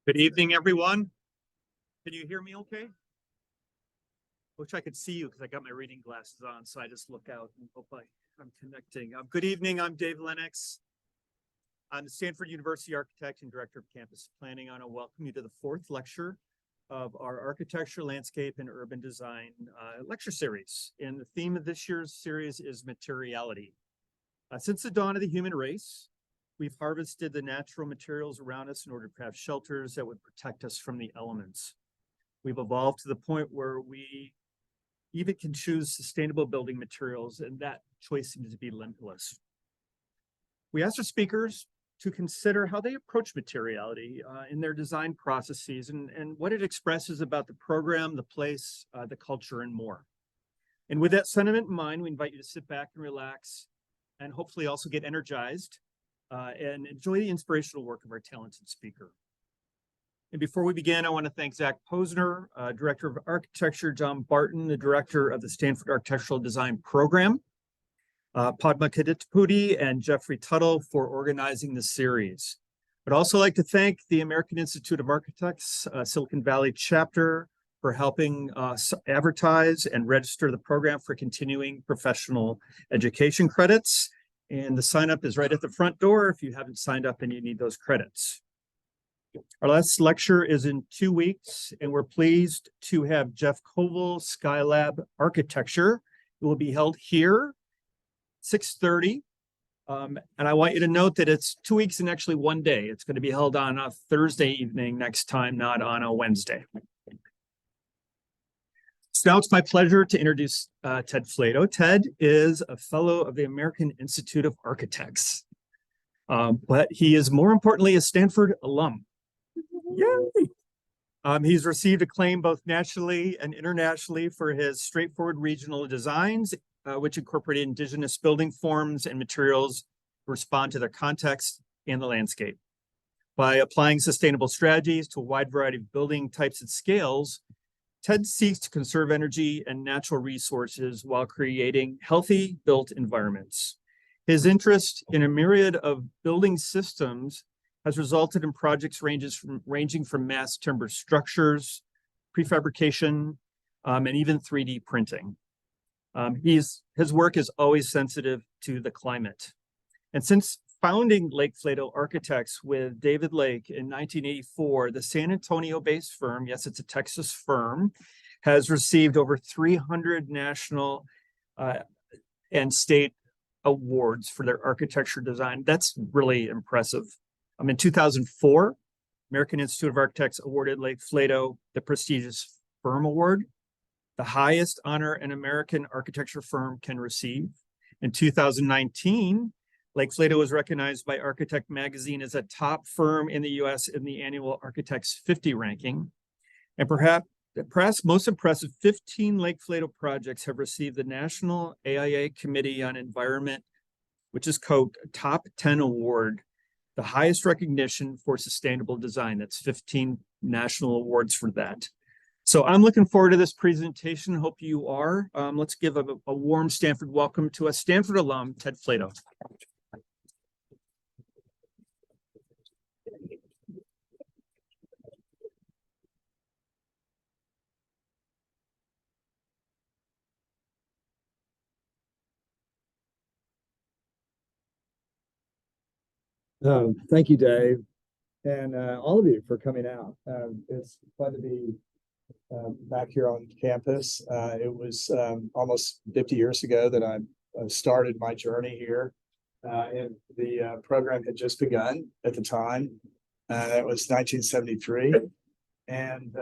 Good evening, everyone. Can you hear me okay? Wish I could see you because I got my reading glasses on, so I just look out and hope I'm connecting. Good evening, I'm Dave Lenox. I'm the Stanford University architect and director of campus planning. I want to welcome you to the fourth lecture of our architecture, landscape, and urban design lecture series. And the theme of this year's series is materiality. Since the dawn of the human race, we've harvested the natural materials around us in order to craft shelters that would protect us from the elements. We've evolved to the point where we even can choose sustainable building materials, and that choice seems to be limitless. We asked our speakers to consider how they approach materiality in their design processes and what it expresses about the program, the place, the culture, and more. And with that sentiment in mind, we invite you to sit back and relax and hopefully also get energized and enjoy the inspirational work of our talented speaker. And before we begin, I want to thank Zach Posner, Director of Architecture, John Barton, the Director of the Stanford Architectural Design Program, Padma Kaditpudi, and Jeffrey Tuttle for organizing the series. I'd also like to thank the American Institute of Architects, Silicon Valley chapter, for helping us advertise and register the program for continuing professional education credits. And the sign up is right at the front door if you haven't signed up and you need those credits. Our last lecture is in 2 weeks, and we're pleased to have Jeff Koval, Skylab Architecture. It will be held here, 6:30. And I want you to note that it's 2 weeks and actually 1 day. It's going to be held on a Thursday evening next time, not on a Wednesday. So now it's my pleasure to introduce Ted Flato. Ted is a fellow of the American Institute of Architects, but he is more importantly a Stanford alum. Yay! He's received acclaim both nationally and internationally for his straightforward regional designs, which incorporate indigenous building forms and materials to respond to their context and the landscape. By applying sustainable strategies to a wide variety of building types and scales, Ted seeks to conserve energy and natural resources while creating healthy built environments. His interest in a myriad of building systems has resulted in projects ranging from mass timber structures, prefabrication, and even 3D printing. His work is always sensitive to the climate. And since founding Lake Flato Architects with David Lake in 1984, the San Antonio-based firm, yes, it's a Texas firm, has received over 300 national and state awards for their architecture design. That's really impressive. In 2004, American Institute of Architects awarded Lake Flato the prestigious Firm Award, the highest honor an American architecture firm can receive. In 2019, Lake Flato was recognized by Architect Magazine as a top firm in the US in the annual Architects 50 ranking. And perhaps most impressive, 15 Lake Flato projects have received the National AIA Committee on Environment, which is called Top 10 Award, the highest recognition for sustainable design. That's 15 national awards for that. So I'm looking forward to this presentation. Hope you are. Let's give a warm Stanford welcome to a Stanford alum, Ted Flato. Thank you, Dave, and all of you for coming out. It's fun to be back here on campus. It was almost 50 years ago that I started my journey here, and the program had just begun at the time. It was 1973, and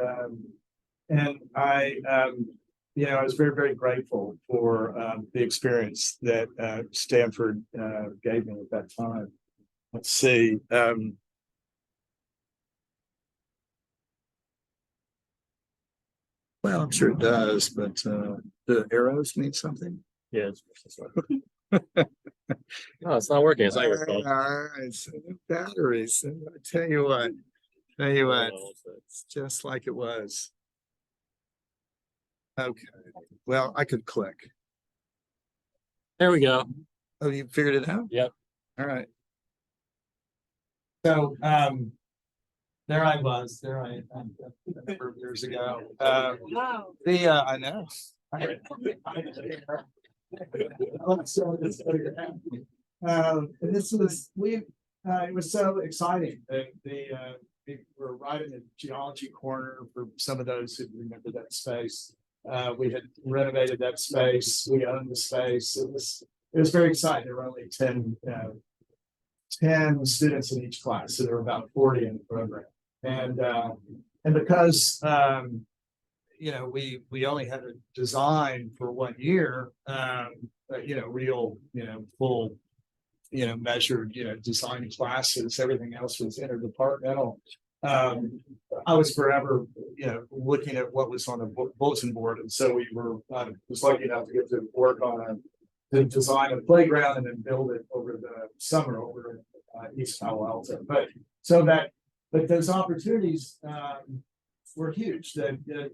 I, I was very, very grateful for the experience that Stanford gave me at that time. Let's see. Well, I'm sure it does, but the arrows mean something. Yeah, No, it's not working. It's not your fault. All right, so the batteries. I tell you what, it's just like it was. Okay. Well, I could click. There we go. Oh, you figured it out? Yep. All right. So, There I was, a number of years ago. Wow. I know. And this was, it was so exciting. We were right in the geology corner for some of those who remember that space. We had renovated that space. We owned the space. It was very exciting. There were only 10 students in each class, so there were about 40 in the program. And because we only had a design for 1 year, real, full, measured, design classes, everything else was interdepartmental. I was forever, looking at what was on the bulletin board. And so was lucky enough to get to work on the design of playground and then build it over the summer over in East Palo Alto. But those opportunities were huge.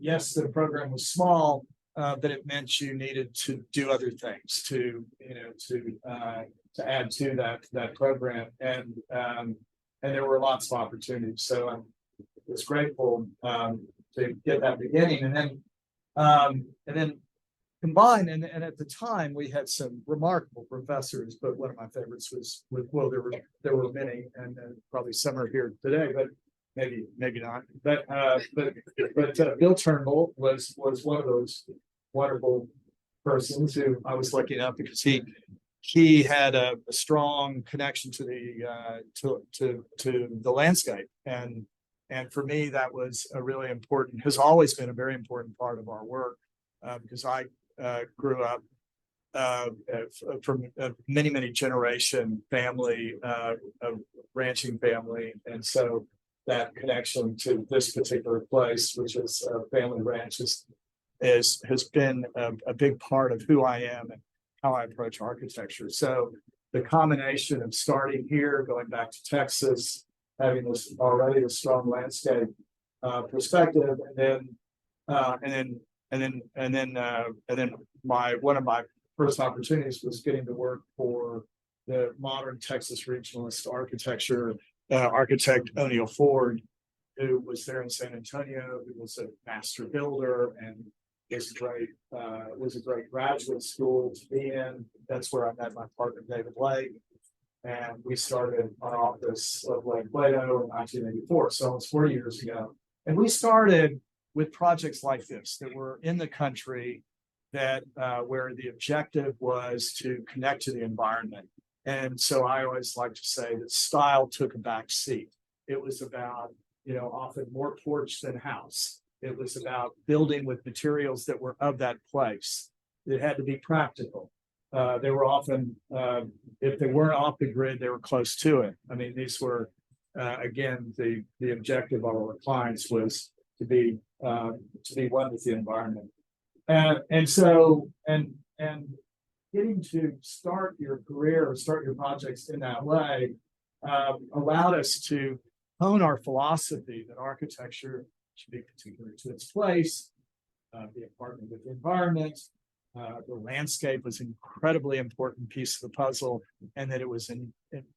Yes, the program was small, but it meant you needed to do other things to add to that program, and there were lots of opportunities. So I was grateful to get that beginning, and then combined. And at the time, we had some remarkable professors, but one of my favorites was there were many, and probably some are here today, but maybe not. But Bill Turnbull was one of those wonderful persons who I was lucky enough because he had a strong connection to the landscape, and for me that was has always been a very important part of our work, because I grew up from a many generation family, ranching family, and so that connection to this particular place, which is a family ranch, has been a big part of who I am and how I approach architecture. So the combination of starting here, going back to Texas, having this already a strong landscape perspective, and then one of my first opportunities was getting to work for the modern Texas regionalist architect O'Neill Ford, who was there in San Antonio, who was a master builder and was a great graduate school to be in. That's where I met my partner David Lake, and we started our office of Flato in 1984, so almost 4 years ago. And we started with projects like this that were in the country that where the objective was to connect to the environment. And so I always like to say that style took a back seat. It was about, often more porch than house. It was about building with materials that were of that place. It had to be practical. They were often, if they weren't off the grid, they were close to it. I mean, these were, again, the objective of our clients was to be one with the environment. And getting to start your career or start your projects in that way allowed us to hone our philosophy that architecture should be particular to its place, be a partner with the environment. The landscape was an incredibly important piece of the puzzle, and that it was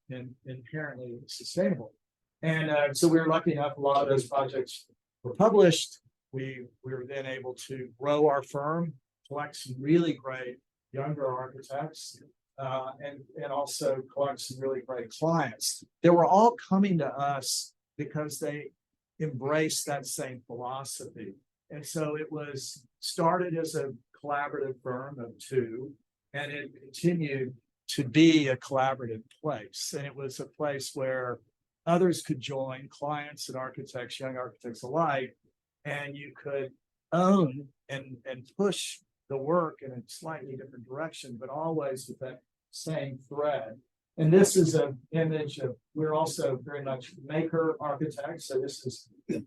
inherently sustainable. And so we were lucky enough, a lot of those projects were published. We were then able to grow our firm, collect some really great younger architects, and also collect some really great clients. They were all coming to us because they embraced that same philosophy. And so it was started as a collaborative firm of two, and it continued to be a collaborative place. And it was a place where others could join, clients and architects, young architects alike, and you could own and push the work in a slightly different direction, but always with that same thread. And this is an image of, we're also very much maker architects. So this is we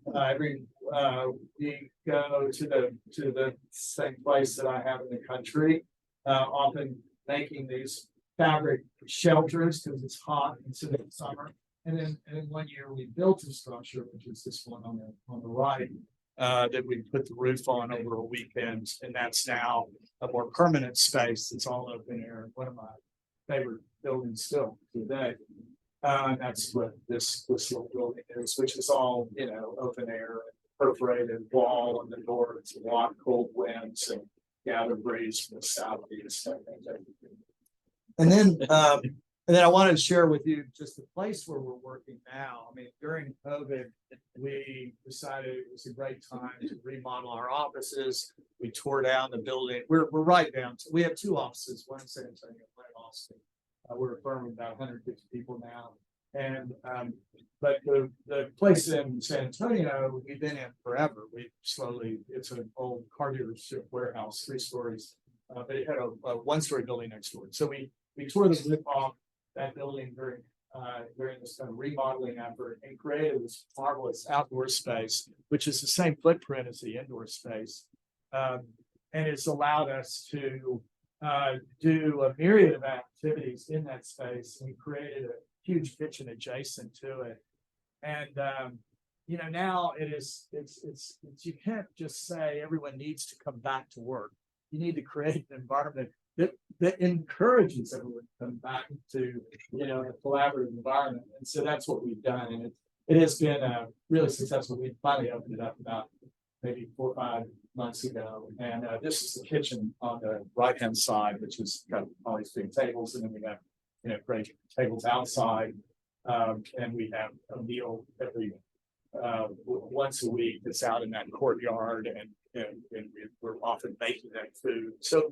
go to the same place that I have in the country, often making these fabric shelters because it's hot in the summer. And then 1 year we built a structure, which is this one on the right, that we put the roof on over a weekend, and that's now a more permanent space. It's all open air. One of my favorite buildings still today. That's what this little building is, which is all, open air, perforated wall, and the door to block cold winds and gather breeze from the southeast. And then I wanted to share with you just the place where we're working now. I mean, during COVID, we decided it was a great time to remodel our offices. We tore down the building. We're right down. We have two offices, one in San Antonio, one in Austin. We're a firm of about 150 people now. And but the place in San Antonio, we've been in forever. It's an old car dealership warehouse, 3 stories. But it had a 1-story building next door. So we tore the roof off that building during this kind of remodeling effort and created this marvelous outdoor space, which is the same footprint as the indoor space. And it's allowed us to do a myriad of activities in that space. We created a huge kitchen adjacent to it. And now it's you can't just say everyone needs to come back to work. You need to create an environment that encourages everyone to come back to, a collaborative environment. And so that's what we've done. And it has been really successful. We finally opened it up about maybe 4 or 5 months ago. And this is the kitchen on the right-hand side, which has got all these big tables. And then we have, great tables outside. And we have a meal every once a week that's out in that courtyard, and we're often making that food. So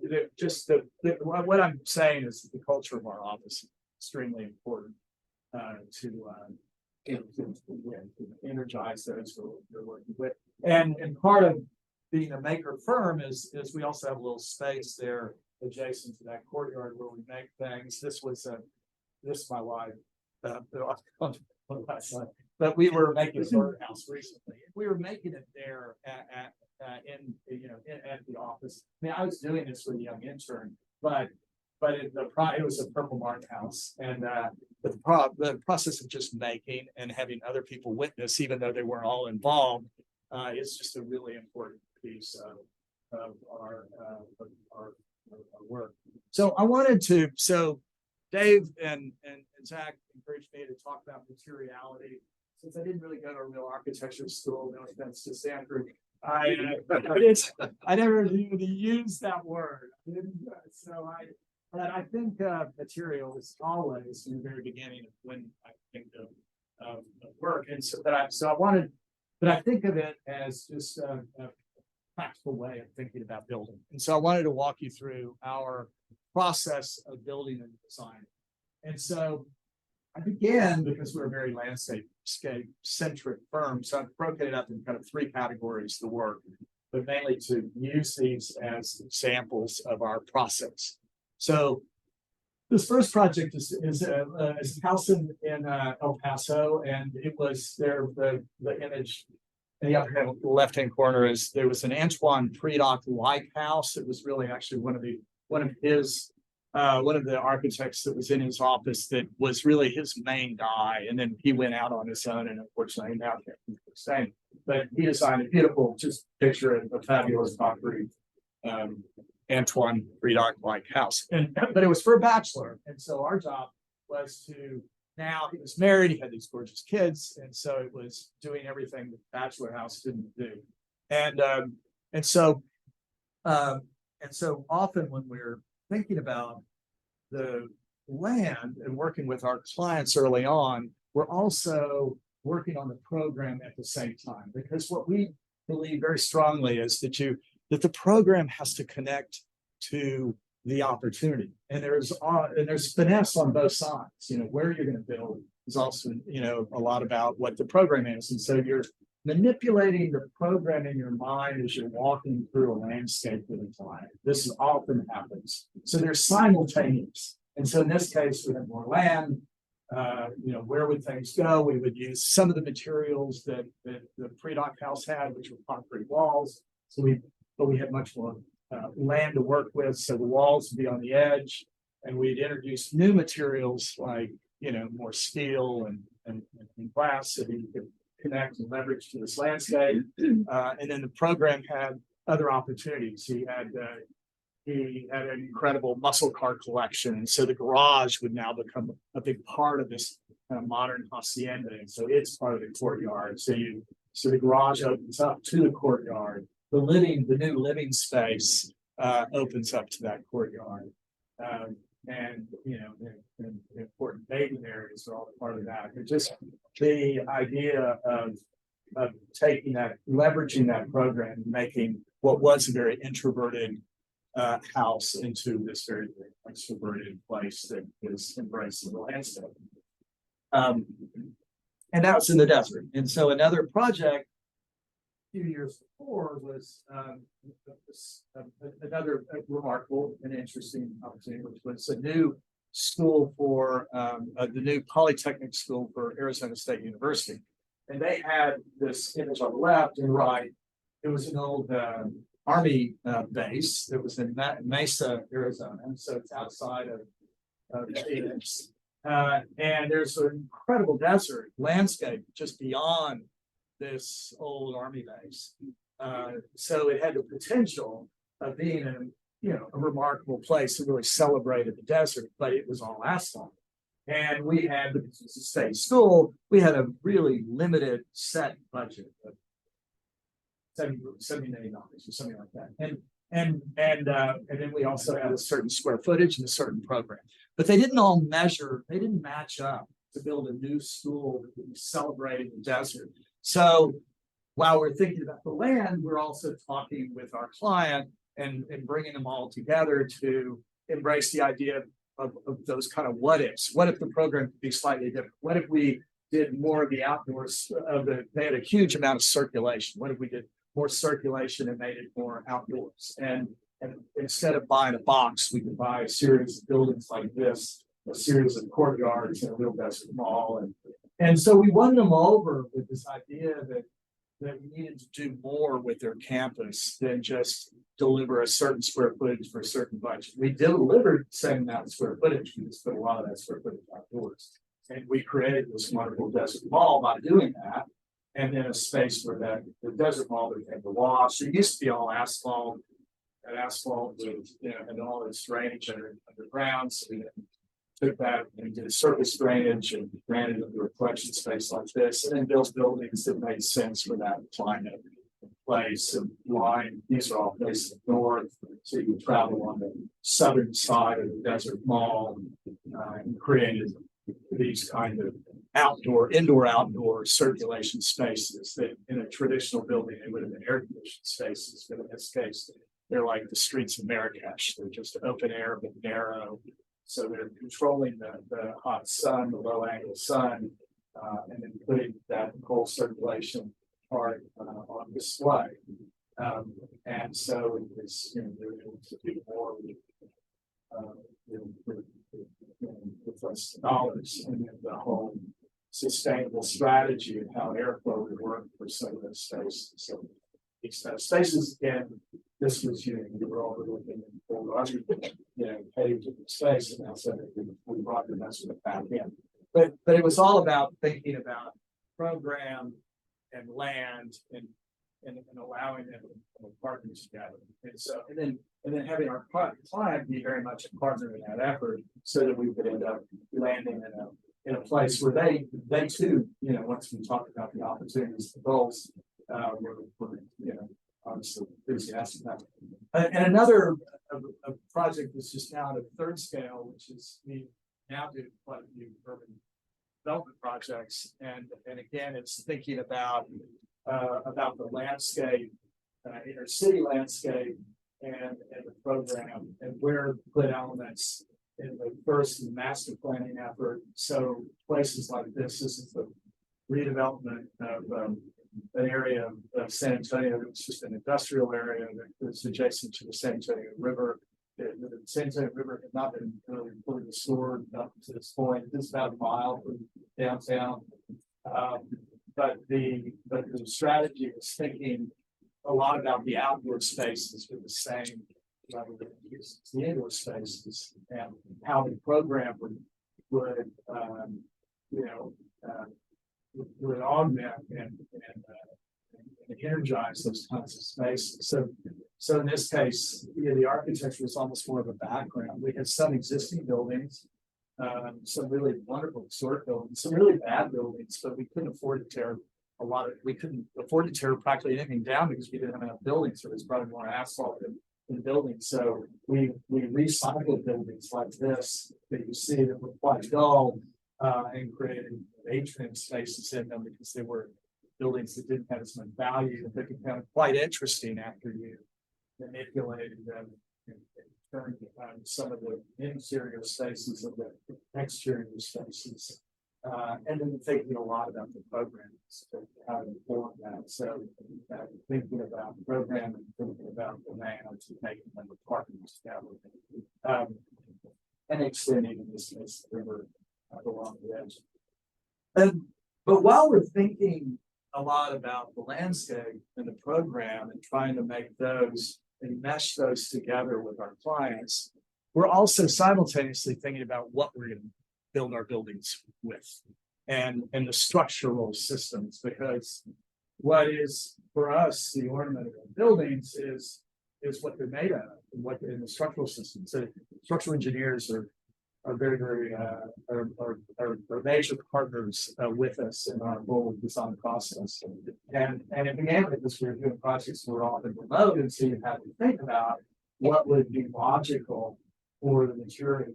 what I'm saying is the culture of our office is extremely important to energize those who are working with. And part of being a maker firm is we also have a little space there adjacent to that courtyard where we make things. This is my wife. But we were making a birdhouse recently. We were making it there at the office. I mean, I was doing this with a young intern, but it was a purple barn house, and the process of just making and having other people witness, even though they weren't all involved, is just a really important piece of our work. So Dave and Zach encouraged me to talk about materiality. Since I didn't really go to a real architecture school, no offense to Stanford, I never even used that word. But I think material is always from the very beginning of when I think of work, and but I think of it as just a practical way of thinking about building. And so I wanted to walk you through our process of building and design. And so I began, because we're a very landscape-centric firm, so I've broken it up in kind of 3 categories, the work, but mainly to use these as examples of our process. So this first project is a house in El Paso, and it was there. The image in the upper left-hand corner is there was an Antoine Predock-like house. It was really actually one of the architects that was in his office that was really his main guy, and then he went out on his own, and unfortunately now can't do the same. But he designed a beautiful, just picture of a fabulous concrete Antoine Predock-like house, but it was for a bachelor, and so our job was to. Now he was married, he had these gorgeous kids, and so it was doing everything the bachelor house didn't do, and so often when we're thinking about the land and working with our clients early on, we're also working on the program at the same time, because what we believe very strongly is that the program has to connect to the opportunity, and there's finesse on both sides. Where you're going to build is also a lot about what the program is, and so you're manipulating the program in your mind as you're walking through a landscape with a client. This often happens. So they're simultaneous. And so in this case, we have more land. Where would things go? We would use some of the materials that the Predock house had, which were concrete walls. But we had much more land to work with. So the walls would be on the edge, and we'd introduce new materials like, more steel and glass, so that you could connect and leverage to this landscape. And then the program had other opportunities. He had an incredible muscle car collection. And so the garage would now become a big part of this kind of modern hacienda, and so it's part of the courtyard. So the garage opens up to the courtyard. The new living space opens up to that courtyard. And the important bathing areas are all part of that. But just the idea of taking that, leveraging that program, and making what was a very introverted house into this very, very extroverted place that is embracing the landscape. And that was in the desert. And so another project a few years before was another remarkable and interesting opportunity, which was a new school for the new Polytechnic School for Arizona State University. And they had this image on the left and right. It was an old Army base that was in Mesa, Arizona. So it's outside of Phoenix. And there's an incredible desert landscape just beyond this old Army base. So it had the potential of being a remarkable place to really celebrate the desert, but it was all asphalt. And we had, because it was a state school, we had a really limited set budget of $70 million or something like that. And then we also had a certain square footage and a certain program. But they didn't all measure, they didn't match up to build a new school that would be celebrating the desert. So while we're thinking about the land, we're also talking with our client and bringing them all together to embrace the idea of those kind of what ifs. What if the program could be slightly different? What if we did more of the outdoors they had a huge amount of circulation. What if we did more circulation and made it more outdoors? And instead of buying a box, we could buy a series of buildings like this, a series of courtyards in a real desert mall. And so we won them over with this idea that we needed to do more with their campus than just deliver a certain square footage for a certain budget. We delivered the same amount of square footage, we just put a lot of that square footage outdoors. And we created this wonderful desert mall by doing that. And then a space where the desert mall became the wash. It used to be all asphalt, and asphalt with, and all this drainage underground. So we took that and did surface drainage and ran it into a collection space like this, and then built buildings that made sense for that climate place and line. These are all facing north, so you can travel on the southern side of the desert mall, and created these kind of indoor-outdoor circulation spaces that in a traditional building they would have been air-conditioned spaces, but in this case they're like the streets of Marrakesh. They're just open air but narrow. So they're controlling the hot sun, the low angle sun, and then putting that cold circulation part on display. And so it was, they're able to do more with less dollars, and then the whole sustainable strategy of how airflow would work for some of those spaces. So these spaces, again, this was, you were overlooking heading to the space, and now so we brought the investment back in. But it was all about thinking about program and land and allowing them to partner together. And then having our client be very much a partner in that effort, so that we could end up landing in a place where they too, once we talk about the opportunities, the goals, we're obviously enthusiastic about it. And another a project that's just now at a third scale, which is we now do quite a few urban development projects, and again, it's thinking about the landscape, inner city landscape, and the program, and where to put elements in the first master planning effort. So places like this is the redevelopment of an area of San Antonio. It's just an industrial area that's adjacent to the San Antonio River. The San Antonio River had not been really fully restored up to this point. It's about a mile from downtown. But the strategy is thinking a lot about the outdoor spaces with the same the indoor spaces, and how the program would augment and energize those kinds of spaces. So in this case, the architecture was almost more of a background. We had some existing buildings some really wonderful historic buildings, some really bad buildings, but we couldn't afford to tear we couldn't afford to tear practically anything down because we didn't have enough buildings, so there's probably more asphalt in buildings. So we recycled buildings like this that you see that were quite dull, and created atrium spaces in them because they were buildings that didn't have as much value, that became quite interesting after you manipulated them and turned some of the interior spaces of the exterior spaces. And then thinking a lot about the programs, how to inform that. So thinking about the program and thinking about the land and making them the partners together. And extending in this case the river along the edge. But while we're thinking a lot about the landscape and the program and trying to make those and mesh those together with our clients, we're also simultaneously thinking about what we're going to build our buildings with and the structural systems, because what is for us the ornament of our buildings is what they're made of and what in the structural systems. So structural engineers are very are major partners with us in our whole design process. And it began because we were doing projects that were often remote, and so you had to think about what would be logical for the material,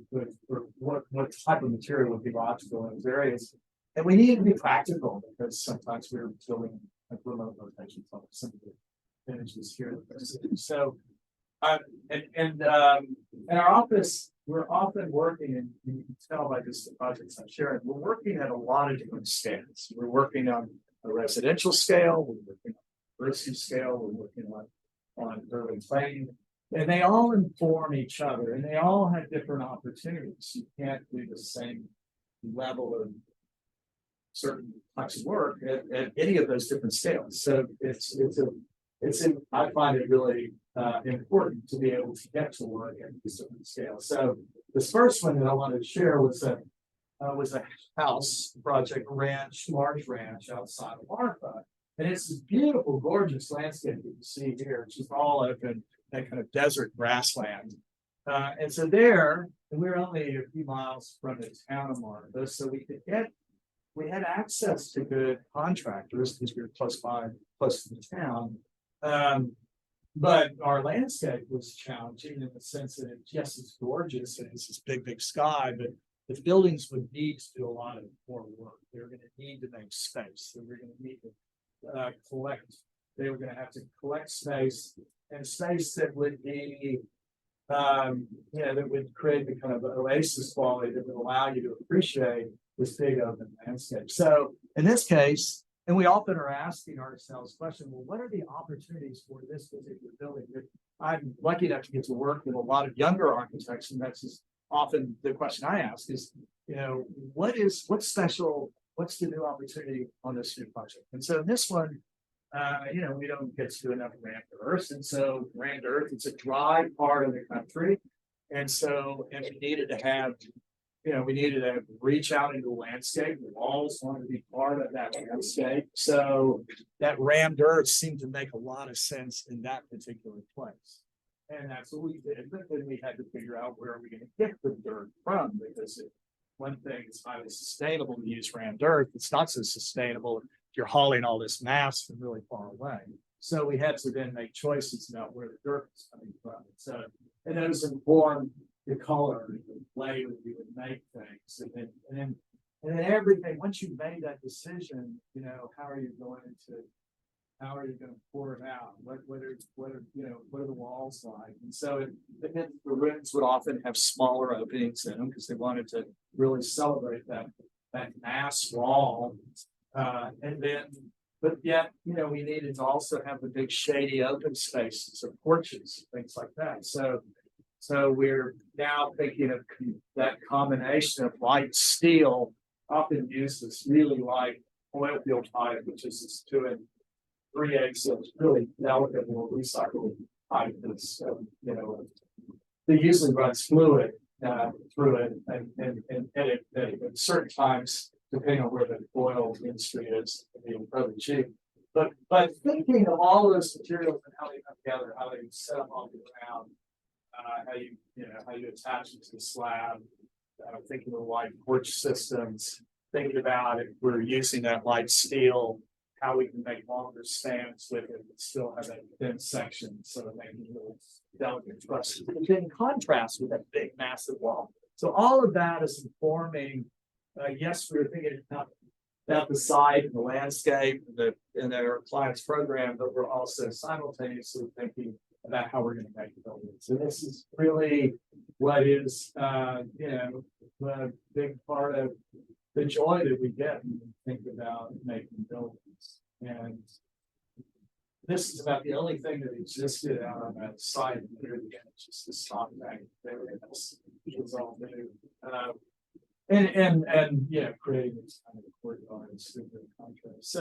for what type of material would be logical in those areas. And we needed to be practical because sometimes we were building like remote locations on some of the images here. So in our office, we're often working, and you can tell by just the projects I'm sharing, we're working at a lot of different scales. We're working on a residential scale, we're working on a university scale, we're working on urban planning. And they all inform each other, and they all have different opportunities. You can't do the same level of certain types of work at any of those different scales. So I find it really important to be able to get to work at these different scales. So this first one that I wanted to share was a house project, large ranch outside of Marfa. And it's this beautiful, gorgeous landscape that you see here. It's just all open, that kind of desert grassland. And so there, and we're only a few miles from the town of Marfa, so we had access to good contractors because we were close to the town. But our landscape was challenging in the sense that yes, it's gorgeous and it's this big sky, but the buildings would need to do a lot of more work. They were going to need to make space. They were going to need to collect. They were going to have to collect space, and space that would be, that would create the kind of oasis quality that would allow you to appreciate this big open landscape. So in this case, and we often are asking ourselves the question, well, what are the opportunities for this particular building? I'm lucky enough to get to work with a lot of younger architects, and that's just often the question I ask is, what's special? What's the new opportunity on this new project? And so in this one, we don't get to do enough rammed earth. And so rammed earth, it's a dry part of the country. And we needed to reach out into the landscape. The walls wanted to be part of that landscape. So that rammed earth seemed to make a lot of sense in that particular place. And that's what we did. But then we had to figure out where are we going to get the dirt from, because one thing is highly sustainable to use rammed earth. It's not so sustainable if you're hauling all this mass from really far away. So we had to then make choices about where the dirt was coming from. So, and those informed the color, the way that you would make things, and then everything. Once you made that decision, how are you going to pour it out? What are the walls like? And so the rooms would often have smaller openings in them because they wanted to really celebrate that mass wall. But yet, we needed to also have the big shady open spaces or porches, things like that. So we're now thinking of that combination of light steel, often used as really light oil field pipe, which is this 2 3/8 inch really delicate little recyclable pipe that's it usually runs fluid through it, and at certain times, depending on where the oil industry is, it can be incredibly cheap. But thinking of all those materials and how they come together, how they set up on the ground, how you attach it to the slab, thinking of light porch systems, thinking about if we're using that light steel, how we can make longer spans with it, but still have that thin section, so that making little delicate trusses. In contrast with that big, massive wall. So all of that is informing. Yes, we were thinking about the site and the landscape in our client's program, but we're also simultaneously thinking about how we're going to make the buildings. And this is really what is, a big part of the joy that we get when we think about making buildings. And this is about the only thing that existed out on that site. Here again, it's just the stock bank there. It was all new. And creating this kind of courtyards through the contrast.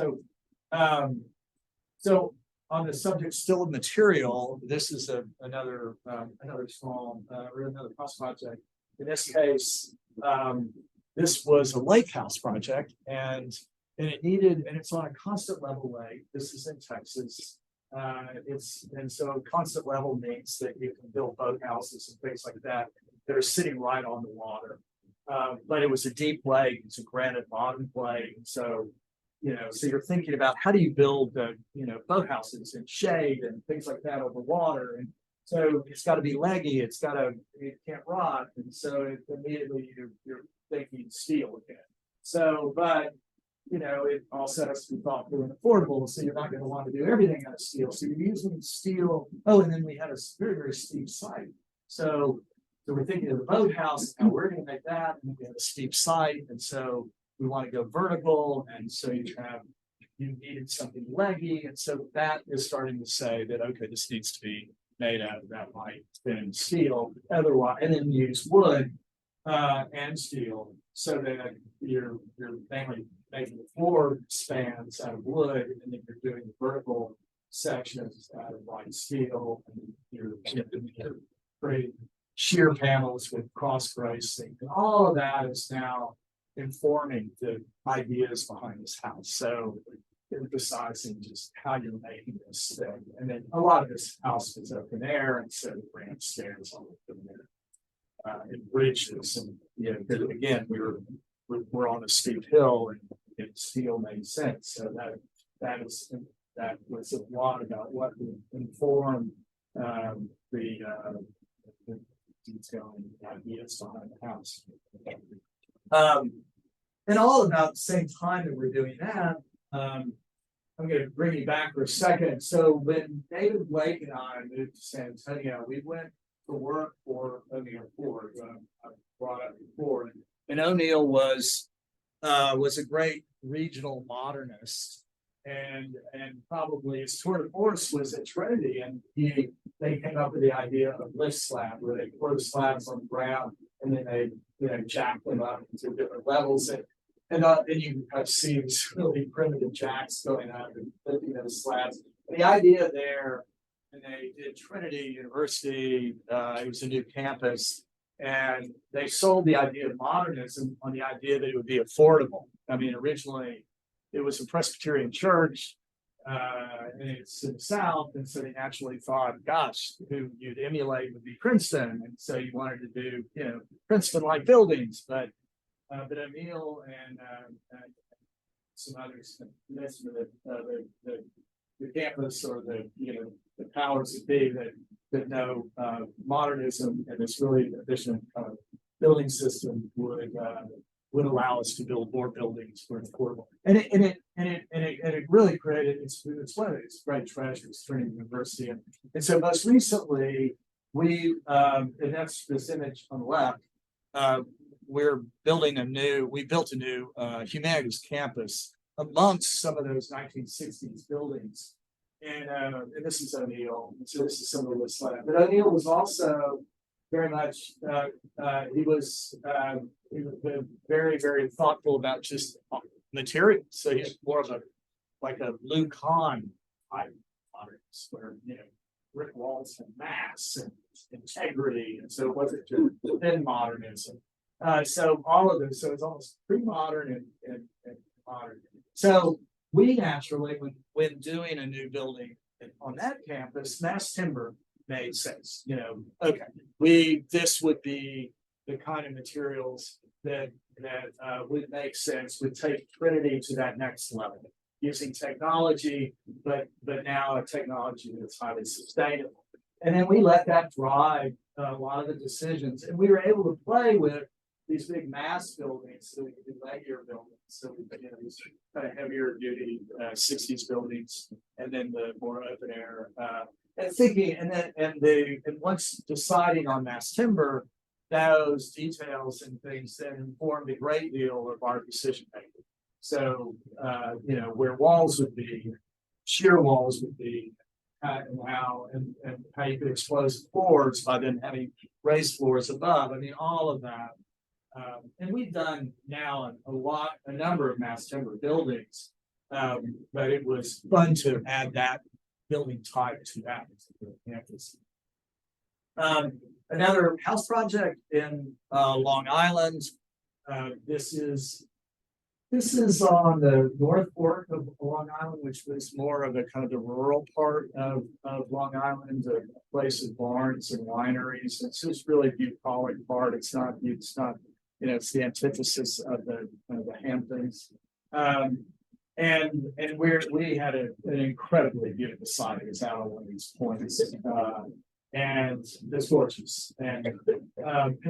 So on the subject still of material, this is another small or another cross project. In this case, this was a lake house project, and it's on a constant level lake. This is in Texas. So constant level means that you can build boathouses and things like that are sitting right on the water. But it was a deep lake. It's a granite bottom lake. So you're thinking about how do you build, boathouses and shade and things like that over water. And so it's got to be leggy. It can't rot. And so immediately you're thinking steel again. So, but it also has to be thoughtful and affordable. So you're not going to want to do everything out of steel. So you're using steel. Oh, and then we had a very, very steep site. So we're thinking of the boathouse, and we're going to make that, and we have a steep site, and so we want to go vertical, and so you needed something leggy, and so that is starting to say that okay, this needs to be made out of that light thin steel, otherwise, and then use wood and steel, so that you're mainly making the floor spans out of wood, and then you're doing the vertical sections out of light steel, and you're creating shear panels with cross bracing, and all of that is now informing the ideas behind this house. So emphasizing just how you're making this thing, and then a lot of this house is open air, and so the ramp stairs all open air, and bridges, and again we're on a steep hill, and steel made sense. So that was a lot about what would inform the detailing ideas behind the house. And all about the same time that we're doing that, I'm going to bring you back for a second. So when David Blake and I moved to San Antonio, we went to work for O'Neill Ford. I brought up before, and O'Neill was a great regional modernist, and probably his tour de force was at Trinity, and they came up with the idea of lift slab, where they pour the slabs on the ground and then they jack them up into different levels, and then you have seen these really primitive jacks going up and lifting those slabs. And the idea there, and they did Trinity University, it was a new campus, and they sold the idea of modernism on the idea that it would be affordable. I mean, originally it was a Presbyterian church, and it's in the South, and so they naturally thought, gosh, who you'd emulate would be Princeton, and so you wanted to do, Princeton-like buildings, but O'Neill and some others messed with the campus or the powers that be that know modernism and this really efficient building system would allow us to build more buildings for affordable. And it really created it's one of its great treasures, Trinity University. And so most recently we and that's this image on the left, we built a new humanities campus amongst some of those 1960s buildings. And this is O'Neill. So this is some of what's left. But O'Neill was also very much he was very, very thoughtful about just materials. So he's more of a Lou Kahn type modernist, where brick walls and mass and integrity, and so it wasn't just thin modernism. So all of this, so it's almost pre-modern and modern. So we naturally, when doing a new building on that campus, mass timber made sense. Okay, this would be the kind of materials that would make sense, would take Trinity to that next level, using technology, but now a technology that's highly sustainable. And then we let that drive a lot of the decisions, and we were able to play with these big mass buildings, so we could do leggier buildings, so we could, these kind of heavier duty 60s buildings, and then the more open air. And thinking, and once deciding on mass timber, those details and things then informed a great deal of our decision making. So, where walls would be, shear walls would be, and how you could expose floors by then having raised floors above. I mean, all of that. And we've done now a number of mass timber buildings, but it was fun to add that building type to that particular campus. Another house project in Long Island. This is on the North Fork of Long Island, which was more of a kind of the rural part of Long Island, a place of barns and wineries. It's just really bucolic part. It's not, it's the antithesis of the Hamptons. And we had an incredibly beautiful site. It's out on one of these points. And it's gorgeous. And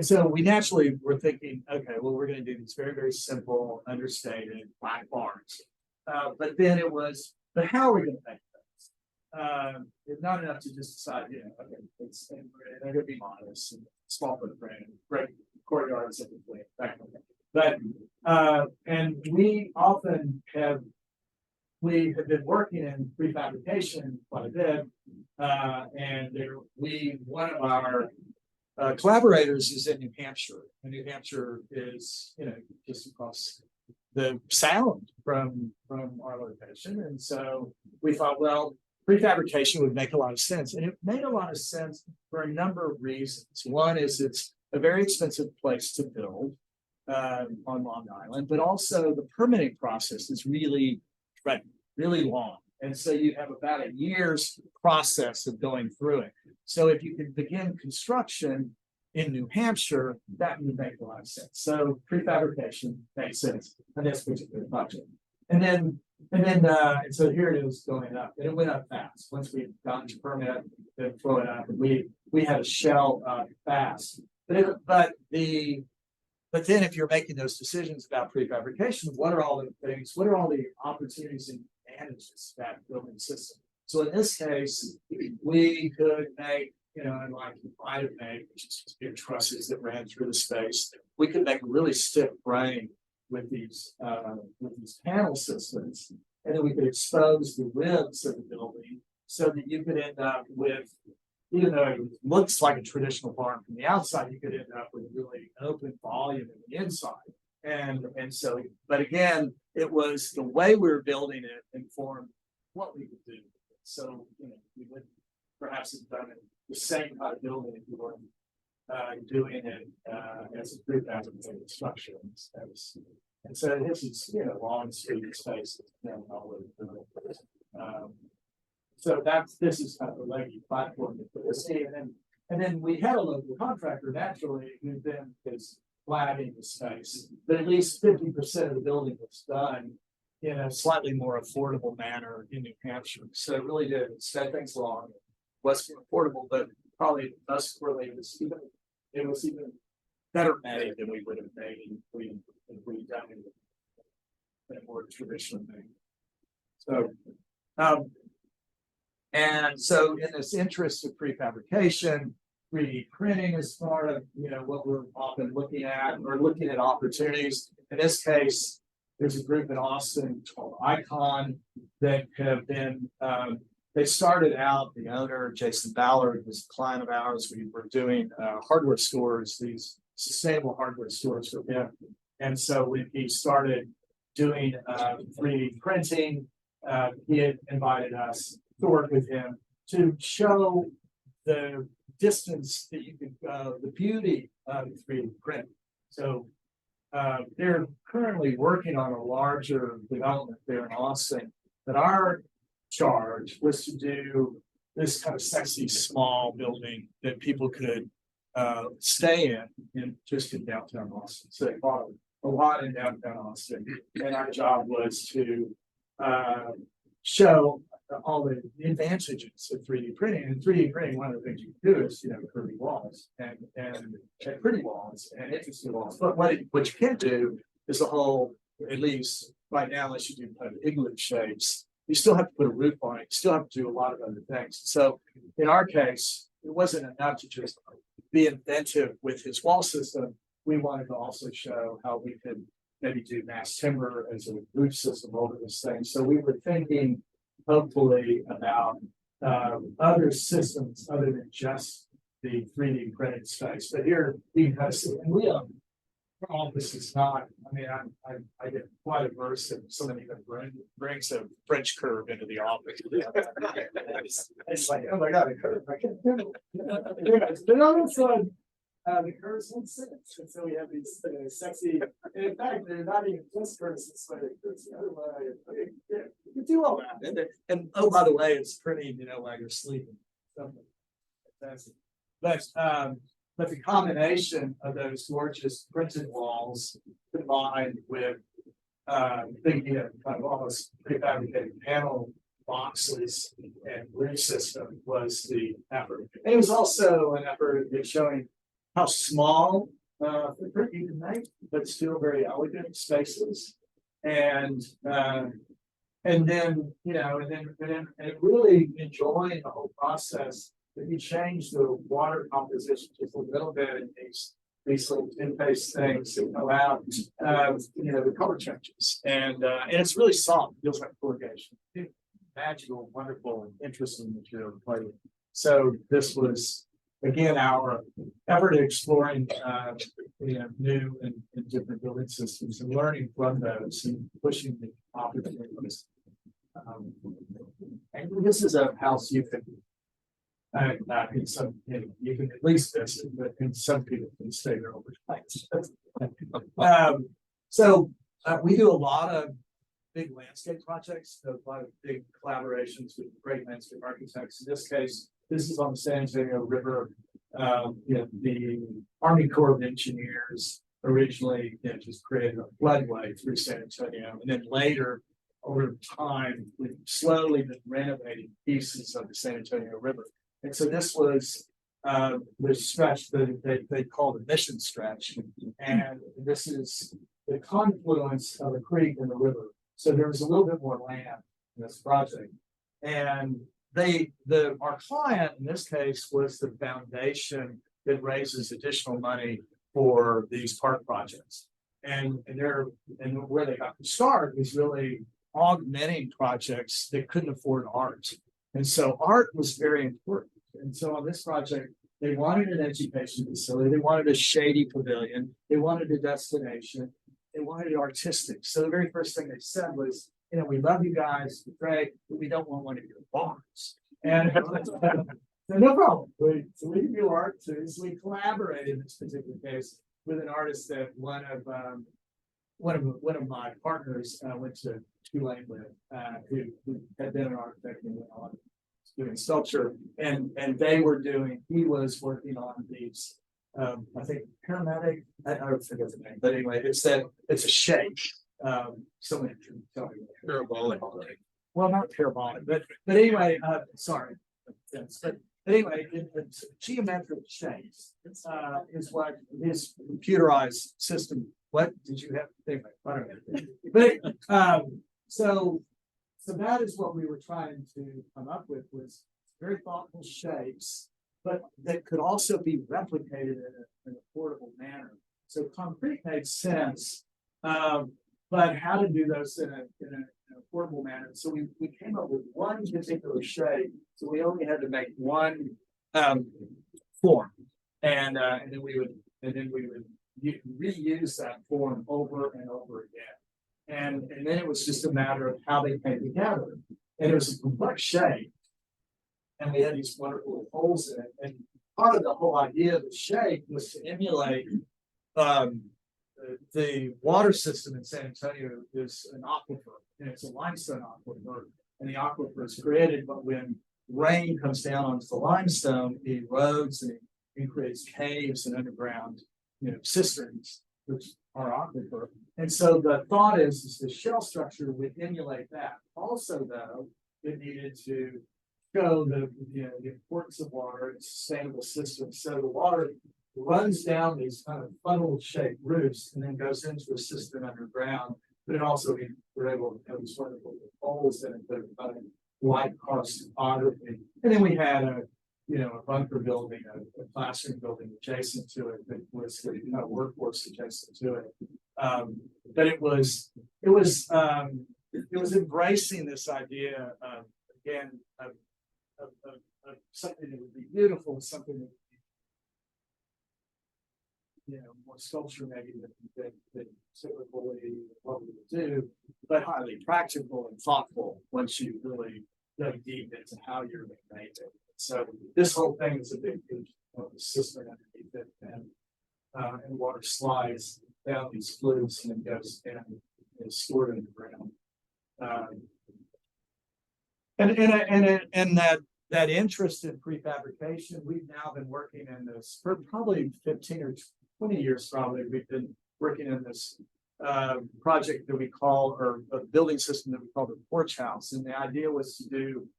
so we naturally were thinking, okay, well, we're going to do these very, very simple, understated black barns. But then it was, but how are we going to make those? It's not enough to just decide, okay, they're going to be modest and small footprint, great courtyards, but and we often have. We have been working in prefabrication quite a bit, and one of our collaborators is in New Hampshire, and New Hampshire is just across the sound from our location, and so we thought, well, prefabrication would make a lot of sense, and it made a lot of sense for a number of reasons. One is it's a very expensive place to build on Long Island, but also the permitting process is really long. And so you have about a year's process of going through it. So if you can begin construction in New Hampshire, that would make a lot of sense. So prefabrication makes sense on this particular project. And so here it is going up, and it went up fast. Once we got to permit, then throw it up, and we had a shell fast. But then if you're making those decisions about prefabrication, what are all the things, what are all the opportunities and advantages of that building system? So in this case, we could make, and like you might have made, which is just big trusses that ran through the space, we could make a really stiff frame with these panel systems, and then we could expose the ribs of the building so that you could end up with, even though it looks like a traditional barn from the outside, you could end up with really open volume in the inside. And so, but again, it was the way we were building it informed what we could do. So, we would perhaps have done it the same kind of building if we were doing it as a prefabricated structure. And so this is, long street space. So this is kind of a leggy platform that we see. And then we had a local contractor naturally who then is flatting the space, but at least 50% of the building was done in a slightly more affordable manner in New Hampshire. So it really did sped things along. It was affordable, but probably most importantly, it was even better made than we would have made if we done it in a more traditional thing. So and so in this interest of prefabrication, 3D printing is part of what we're often looking at, or looking at opportunities. In this case, there's a group in Austin called Icon that have been they started out, the owner, Jason Ballard, was a client of ours. We were doing hardware stores, these sustainable hardware stores for him. And so when he started doing 3D printing, he had invited us to work with him to show the distance that you could go, the beauty of 3D print. So they're currently working on a larger development there in Austin, but our charge was to do this kind of sexy small building that people could stay in just in downtown Austin. So they bought a lot in downtown Austin. And our job was to show all the advantages of 3D printing. And 3D printing, one of the things you can do is, curvy walls and pretty walls and interesting walls. But what you can't do is the whole, at least right now, unless you do kind of igloo shapes, you still have to put a roof on it. You still have to do a lot of other things. So in our case, it wasn't enough to just be inventive with his wall system. We wanted to also show how we could maybe do mass timber as a roof system over this thing. So we were thinking hopefully about other systems other than just the 3D printed space. But here you can kind of see, and we all this is not, I mean, I get quite averse if somebody that brings a French curve into the office. It's like, oh my God, a curve. I can't do it. But on the side, the curves make sense. And so we have these sexy, and in fact, they're not even just curves, it's like it's the other way. You can do all that. And oh, by the way, it's pretty, while you're sleeping. Fantastic. But the combination of those gorgeous printed walls combined with thinking of kind of almost prefabricated panel boxes and roof system was the effort. And it was also an effort at showing how small footprint you can make, but still very elegant spaces. And then and really enjoying the whole process. If you change the water composition just a little bit in these little tin-based things that come out, the color changes. And it's really soft, feels like corrugation. Magical, wonderful, and interesting material to play with. So this was, again, our effort at exploring new and different building systems and learning from those and pushing the opportunities. And this is a house you can in some, you can at least visit, but in some people can stay there overnight. So we do a lot of big landscape projects, a lot of big collaborations with great landscape architects. In this case, this is on the San Antonio River. The Army Corps of Engineers originally just created a floodway through San Antonio, and then later, over time, we've slowly been renovating pieces of the San Antonio River. And so this was the stretch that they call the mission stretch. And this is the confluence of a creek and the river. So there was a little bit more land in this project. And our client in this case was the foundation that raises additional money for these park projects. And where they got to start was really augmenting projects that couldn't afford art. And so art was very important. And so on this project, they wanted an education facility, they wanted a shady pavilion, they wanted a destination, they wanted it artistic. So the very first thing they said was, we love you guys, great, but we don't want one of your bars. And so no problem. So we can do art too. So we collaborated in this particular case with an artist that one of my partners went to Tulane with, who had been an architect and went on doing sculpture, and he was working on these I think paramedic, I don't forget the name, but anyway, it's a shake. Someone can tell me. Parabolic. Well, not parabolic, but anyway, sorry. Yes, but anyway, it's geometric shapes is what his computerized system. What did you have? Anyway, I don't know. But so that is what we were trying to come up with, was very thoughtful shapes, but that could also be replicated in an affordable manner. So concrete made sense, but how to do those in an affordable manner. So we came up with one particular shape. So we only had to make one form, and then we would reuse that form over and over again. And then it was just a matter of how they came together. And it was a complex shape. And we had these wonderful holes in it. And part of the whole idea of the shape was to emulate the water system in San Antonio is an aquifer. And it's a limestone aquifer. And the aquifer is created, but when rain comes down onto the limestone, it erodes and and creates caves and underground, cisterns, which are aquifer. And so the thought is the shell structure would emulate that. Also, though, it needed to show the importance of water in sustainable systems. So the water runs down these kind of funnel shaped roofs and then goes into a cistern underground. But it also, we're able to have these wonderful holes in it that are light cartography. And then we had a bunker building, a classroom building adjacent to it that was a workforce adjacent to it. But it was embracing this idea of, again, of something that would be beautiful, something that would be, more sculpture maybe than typically what we would do, but highly practical and thoughtful once you really go deep into how you're going to make it. So this whole thing is a big system underneath it, and water slides down these flues and goes and is stored in the ground. And that interest in prefabrication, we've now been working in this for probably 15 or 20 years. Probably we've been working in this project that we call, or a building system that we call the porch house. And the idea was to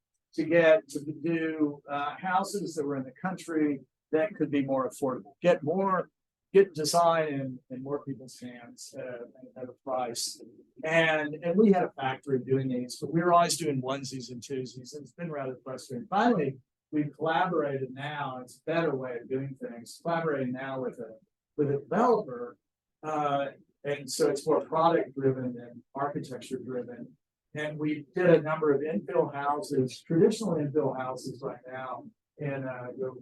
do houses that were in the country that could be more affordable, get design in more people's hands at a price. And we had a factory doing these, but we were always doing onesies and twosies, and it's been rather frustrating. Finally, we've collaborated now. It's a better way of doing things. Collaborating now with a developer, and so it's more product driven than architecture driven. And we did a number of infill houses, traditional infill houses right now in the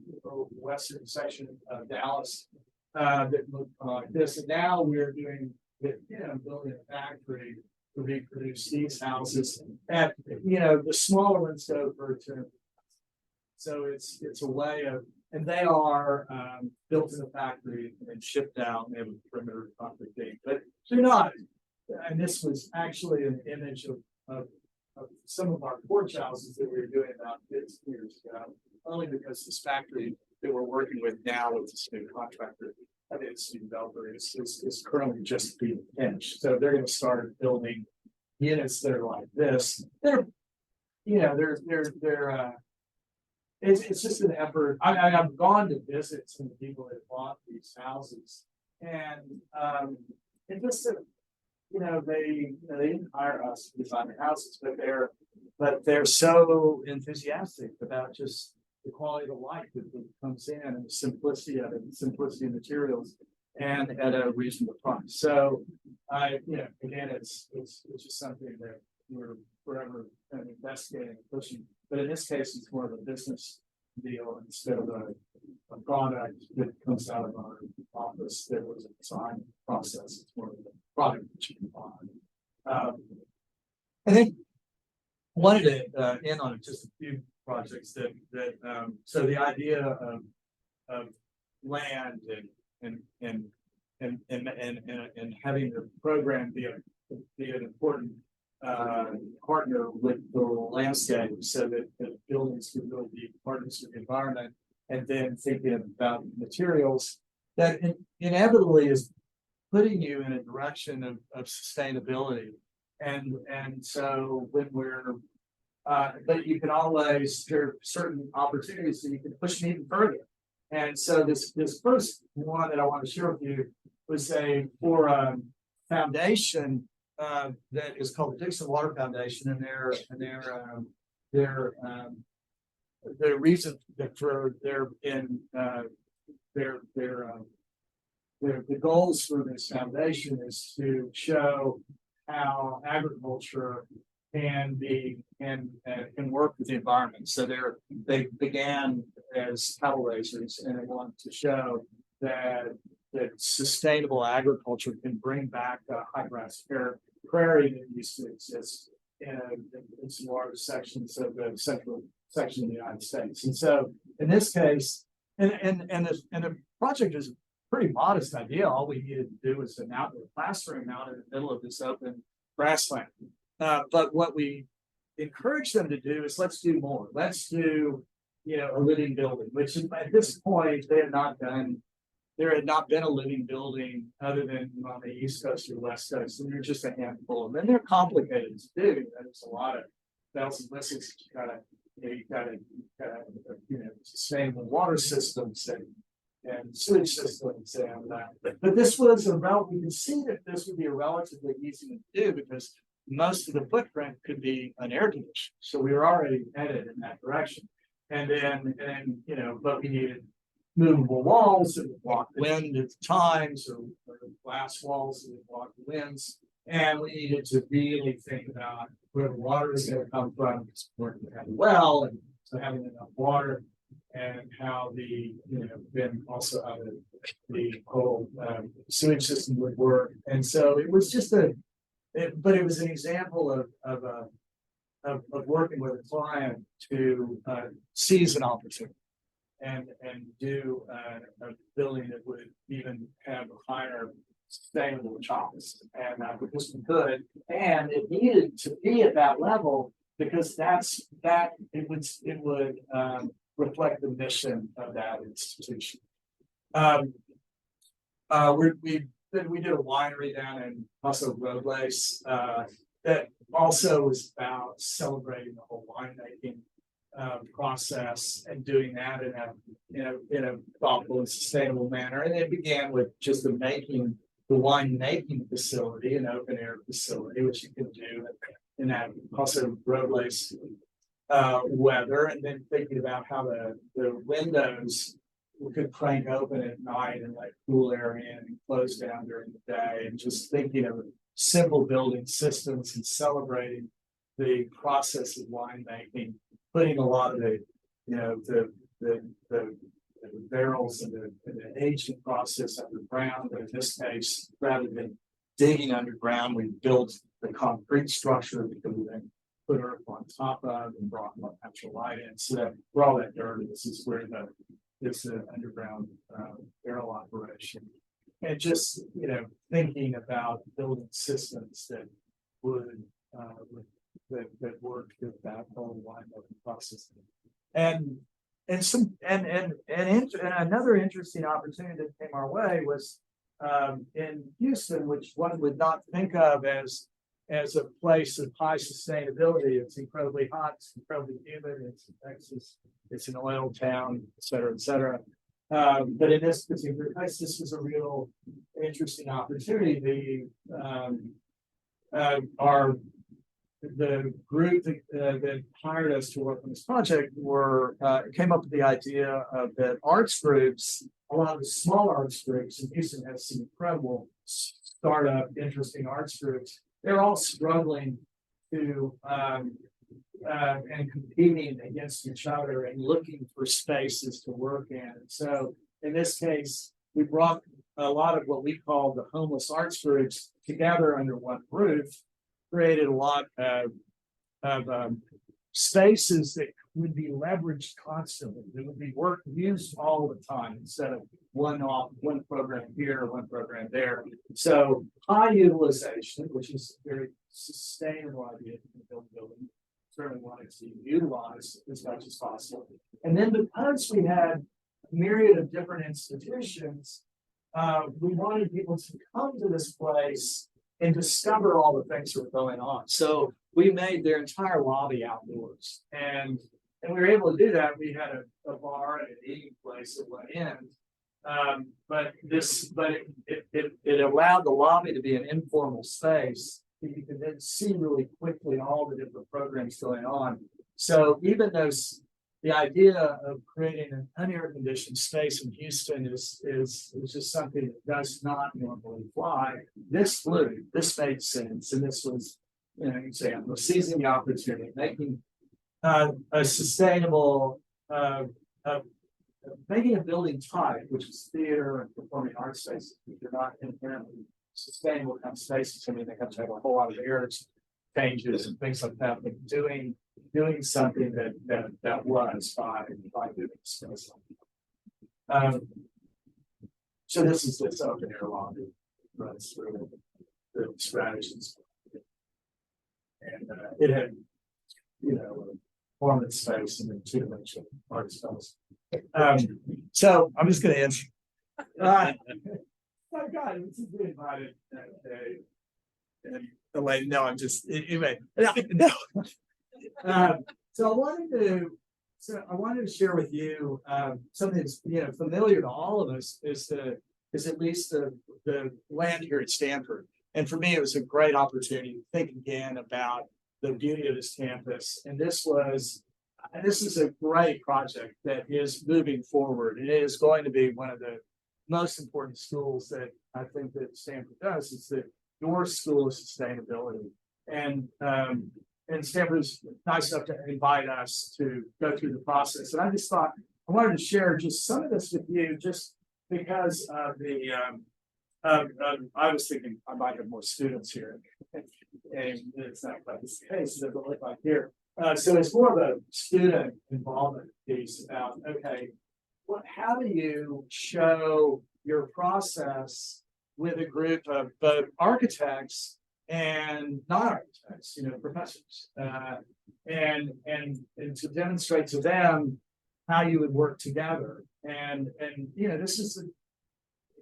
western section of Dallas that look like this. And now we're doing, building a factory to reproduce these houses. And, the smaller ones go for 10. So it's a way of, and they are built in a factory and shipped out. They have a perimeter concrete thing, but they're not. And this was actually an image of some of our porch houses that we were doing about 15 years ago, only because this factory that we're working with now with this new contractor, this new developer is currently just being finished. So they're going to start building units that are like this. It's just an effort. I've gone to visit some people that bought these houses, and it just they didn't hire us to design their houses, but they're so enthusiastic about just the quality of life that comes in and the simplicity of it, the simplicity of materials, and at a reasonable price. So again, it's just something that we're forever kind of investigating and pushing. But in this case, it's more of a business deal instead of a product that comes out of our office that was a design process. It's more of a product that you can buy. I think I wanted to end on just a few projects that so the idea of land and having the program be an important partner with the landscape, so that the buildings can really be partners with the environment, and then thinking about materials that inevitably is putting you in a direction of sustainability. And so when we're but you can always, there are certain opportunities that you can push them even further. And so this first one that I want to share with you was for a foundation that is called the Dixon Water Foundation, and their reason for the goals for this foundation is to show how agriculture can work with the environment. So they began as cattle raisers, and they wanted to show that sustainable agriculture can bring back a high grass prairie that used to exist in some large sections of the central section of the United States. And so in this case, and the project is a pretty modest idea. All we needed to do was an outdoor classroom out in the middle of this open grassland. But what we encourage them to do is let's do more. Let's do, a living building, which at this point, there had not been a living building other than on the East Coast or the West Coast, and there's just a handful of them. And they're complicated to do. There's a lot of bells and whistles. You gotta, sustainable water systems and sewage systems and but this was we can see that this would be a relatively easy to do because most of the footprint could be an air conditioner. So we were already headed in that direction. And but we needed movable walls that would block wind at times, or glass walls that would block the winds. And we needed to really think about where the water is going to come from. It's important to have a well, and so having enough water, and how then also how the whole sewage system would work. And so it was just but it was an example of working with a client to seize an opportunity and do a building that would even have a higher sustainable jobs, and because we could, and it needed to be at that level because it would reflect the mission of that institution. We did a winery down in Paso Robles that also was about celebrating the whole winemaking process and doing that in a thoughtful and sustainable manner. And it began with just the wine making facility, an open air facility, which you can do in that Paso Robles weather, and then thinking about how the windows could crank open at night and let cool air in and close down during the day, and just thinking of simple building systems and celebrating the process of winemaking, putting a lot of the barrels and the aging process underground. But in this case, rather than digging underground, we built the concrete structure that we then put earth on top of and brought natural light in. So that where all that dirt is where it's an underground barrel operation. And just thinking about building systems that would that work with that whole winemaking process. And another interesting opportunity that came our way was in Houston, which one would not think of as a place of high sustainability. It's incredibly hot, it's incredibly humid, it's in Texas, it's an oil town, et cetera, et cetera. But in this particular case, this was a real interesting opportunity. The group that hired us to work on this project came up with the idea of that arts groups, a lot of the small arts groups, and Houston has some incredible startup, interesting arts groups. They're all struggling to and competing against each other and looking for spaces to work in. So in this case, we brought a lot of what we call the homeless arts groups together under one roof, created a lot of spaces that would be leveraged constantly. That would be used all the time instead of one program here, one program there. So high utilization, which is a very sustainable idea to build a building. Certainly wanted to utilize as much as possible. And then because we had a myriad of different institutions, we wanted people to come to this place and discover all the things that were going on. So we made their entire lobby outdoors, and we were able to do that. We had a bar and an eating place at one end, but it allowed the lobby to be an informal space. You can then see really quickly all the different programs going on. So even the idea of creating an unair conditioned space in Houston is just something that does not normally fly. This flew, this made sense, and this was, you can say, I'm seizing the opportunity, making a sustainable, making a building type, which is theater and performing arts spaces, which are not inherently sustainable kind of spaces. I mean, they have to have a whole lot of air changes and things like that, but doing something that was by doing space. So this is this open air lobby runs through the strategies, and it had performance space and then two-dimensional art space. So I'm just going to answer. My God, it's a good invited that day. And the lady, no, I'm just anyway. No. So I wanted to share with you something that's familiar to all of us is at least the land here at Stanford. And for me, it was a great opportunity to think again about the beauty of this campus. And this is a great project that is moving forward. And it is going to be one of the most important schools that I think that Stanford does. It's the Your School of Sustainability. And Stanford was nice enough to invite us to go through the process. And I just thought I wanted to share just some of this with you, just because of the I was thinking I might have more students here, and it's not quite the case. It doesn't look like here. So it's more of a student involvement piece about, okay, how do you show your process with a group of both architects and non-architects, professors, and to demonstrate to them how you would work together. And this is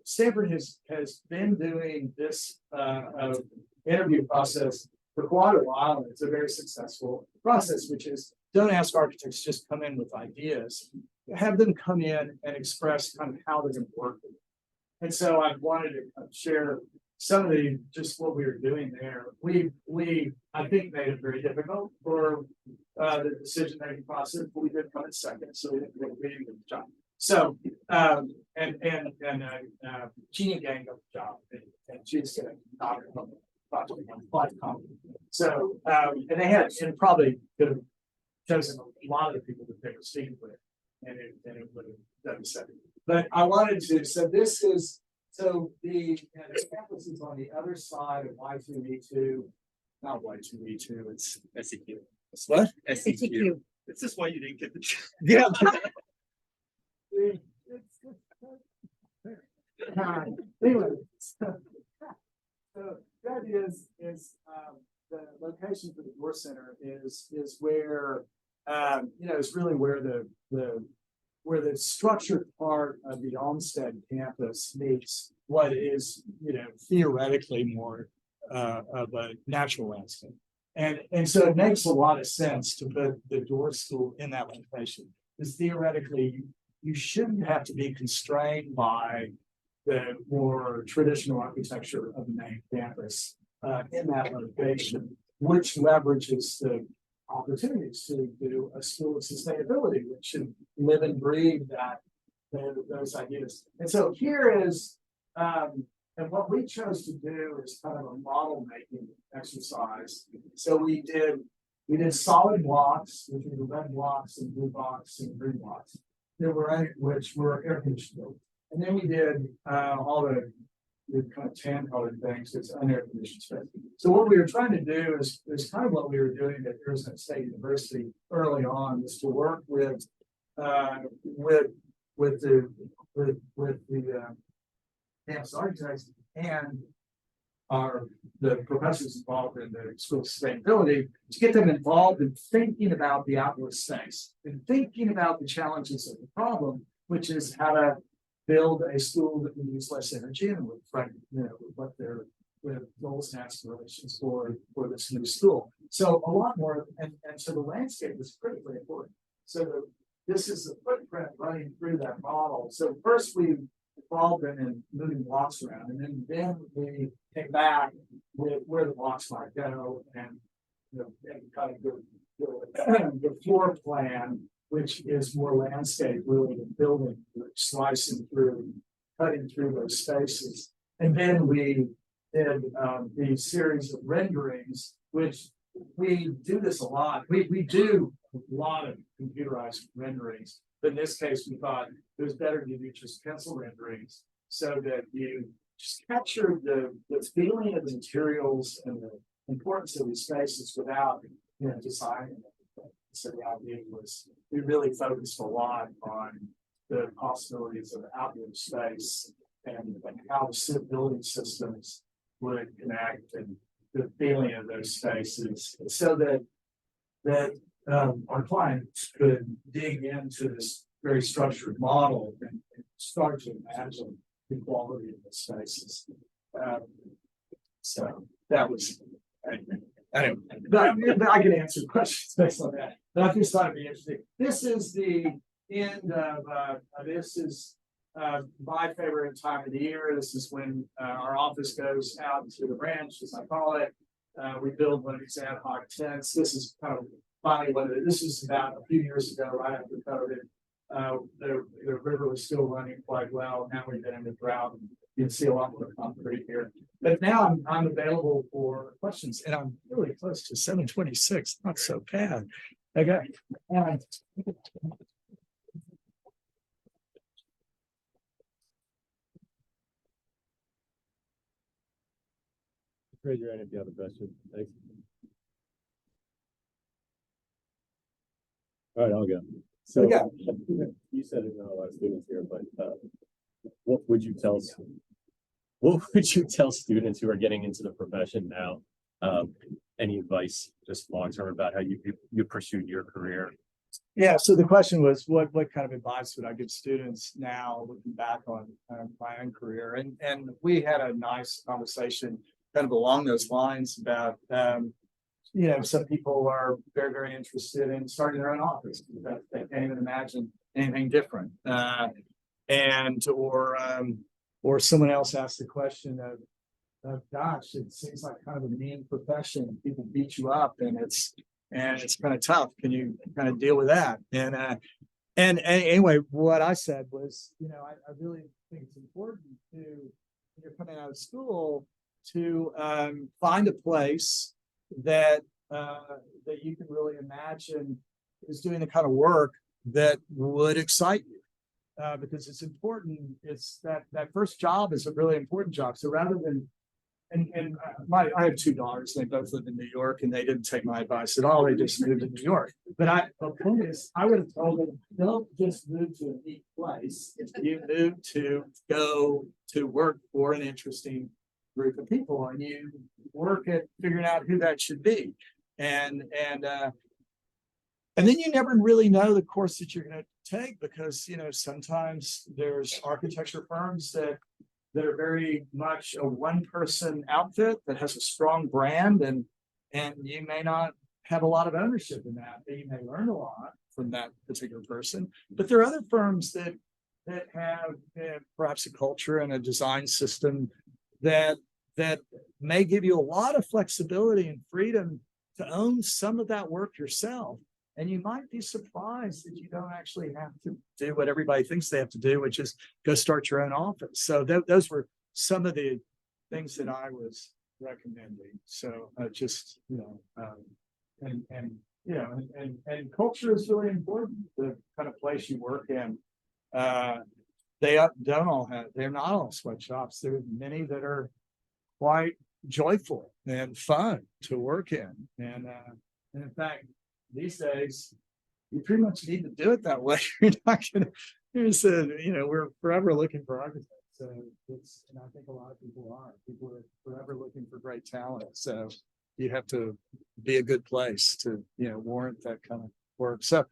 Stanford has been doing this interview process for quite a while, and it's a very successful process, which is don't ask architects just come in with ideas, have them come in and express kind of how they're going to work with it. And so I wanted to share some of just what we were doing there. We I think made it very difficult for the decision making process, but we did come in second, so we didn't really good job. So Jeannie Gang got the job, and she's going to knock it home. So and they had and probably could have chosen a lot of the people that they were speaking with, and it would have done second. But I wanted to. So this is the campus is on the other side of Y2E2, not Y2E2. It's SEQ. It's what? SEQ. This is why you didn't get the. Yeah. Anyway, so that is the location for the Door Center is where is really where the structured part of the Olmsted campus meets what is theoretically more of a natural landscape, and so it makes a lot of sense to put the Door School in that location, because theoretically you shouldn't have to be constrained by the more traditional architecture of the main campus in that location, which leverages the opportunities to do a school of sustainability, which should live and breathe those ideas. And so here is, and what we chose to do is kind of a model making exercise. So we did solid blocks, which were the red blocks and blue blocks and green blocks, which were air conditioned. And then we did all the kind of tan colored things that's unair conditioned space. So what we were trying to do is kind of what we were doing at Arizona State University early on, was to work with the campus architects and the professors involved in the School of Sustainability, to get them involved in thinking about the outdoor space and thinking about the challenges of the problem, which is how to build a school that will use less energy and with what their goals and aspirations for this new school. So a lot more, and so the landscape is critically important. So this is the footprint running through that model. So first we involved in moving blocks around, and then we came back with where the blocks might go, and kind of the floor plan, which is more landscape really than building, slicing through, cutting through those spaces. And then we did the series of renderings, which we do this a lot. We do a lot of computerized renderings, but in this case, we thought it was better to do just pencil renderings so that you just capture the feeling of the materials and the importance of these spaces without designing it. So the idea was we really focused a lot on the possibilities of outdoor space and how the building systems would connect and the feeling of those spaces, so that our clients could dig into this very structured model and start to imagine the quality of the spaces. So that was, I don't, but I can answer questions based on that. But I just thought it'd be interesting. This is the end of, this is my favorite time of the year. This is when our office goes out to the ranch, as I call it. We build one of these ad hoc tents. This is kind of finally what it is. This is about a few years ago, right after COVID. The river was still running quite well. Now we've been in the drought. And you can see a lot more concrete here. But now I'm available for questions, and I'm really close to 7:26. Not so bad. Okay. Raise your hand if you have a question. Thanks. All right, I'll go. So Yeah. you said there's not a lot of students here, but what would you tell students who are getting into the profession now? Any advice just long term about how you pursued your career? Yeah, so the question was, what kind of advice would I give students now looking back on my own career? And we had a nice conversation kind of along those lines about, some people are very, very interested in starting their own office. They can't even imagine anything different. Or someone else asked the question of, gosh, it seems like kind of a mean profession. People beat you up and it's kind of tough. Can you kind of deal with that? And anyway, what I said was, I really think it's important to, when you're coming out of school, to find a place that you can really imagine is doing the kind of work that would excite you. Because it's important. It's that first job is a really important job. So rather than, I have two daughters. They both live in New York, and they didn't take my advice at all. They just moved to New York. But the point is, I would have told them, don't just move to a neat place. You move to go to work for an interesting group of people, and you work at figuring out who that should be, and then you never really know the course that you're going to take, because sometimes there's architecture firms that are very much a one-person outfit that has a strong brand, and you may not have a lot of ownership in that, but you may learn a lot from that particular person. But there are other firms that have perhaps a culture and a design system that may give you a lot of flexibility and freedom to own some of that work yourself. And you might be surprised that you don't actually have to do what everybody thinks they have to do, which is go start your own office. So those were some of the things that I was recommending. So and culture is really important. The kind of place you work in, they're not all sweatshops. There are many that are quite joyful and fun to work in. And in fact, these days, you pretty much need to do it that way. You're not gonna, we're forever looking for architects. So and I think a lot of people are. People are forever looking for great talent. So you have to be a good place to, warrant that kind of work. So